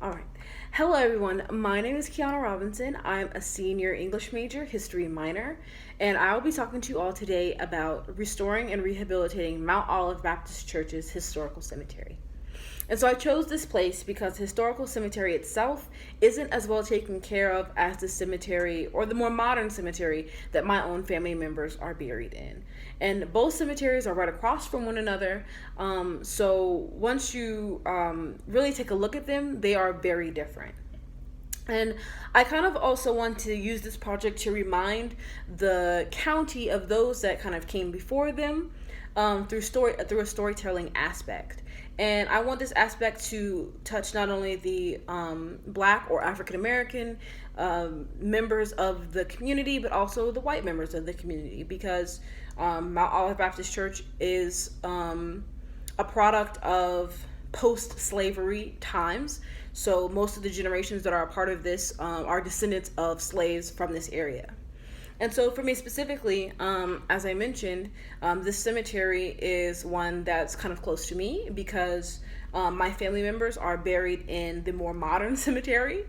All right. Hello, everyone. My name is Kiana Robinson. I'm a senior English major, history minor, and I will be talking to you all today about restoring and rehabilitating Mount Olive Baptist Church's historical cemetery. And so I chose this place because the historical cemetery itself isn't as well taken care of as the cemetery or the more modern cemetery that my own family members are buried in. And both cemeteries are right across from one another. So once you really take a look at them, they are very different. And I kind of also want to use this project to remind the county of those that kind of came before them through a storytelling aspect. And I want this aspect to touch not only the Black or African American members of the community, but also the white members of the community, because Mount Olive Baptist Church is a product of post-slavery times. So most of the generations that are a part of this are descendants of slaves from this area. And so for me specifically, as I mentioned, this cemetery is one that's kind of close to me because my family members are buried in the more modern cemetery.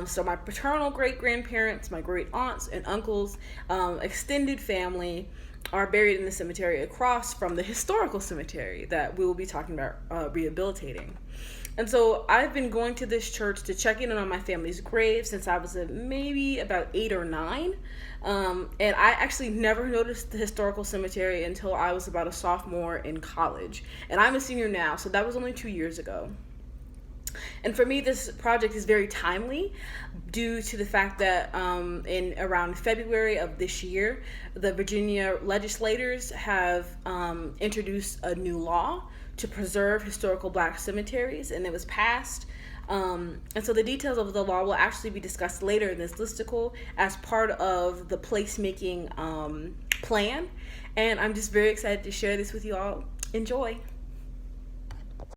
So my paternal great-grandparents, my great aunts and uncles, extended family are buried in the cemetery across from the historical cemetery that we will be talking about rehabilitating. And so I've been going to this church to check in on my family's grave since I was maybe about 8 or 9. And I actually never noticed the historical cemetery until I was about a sophomore in college. And I'm a senior now, so that was only 2 years ago. And for me, this project is very timely due to the fact that in around February of this year, the Virginia legislators have introduced a new law to preserve historical Black cemeteries, and it was passed. And so the details of the law will actually be discussed later in this listicle as part of the placemaking plan. And I'm just very excited to share this with you all. Enjoy.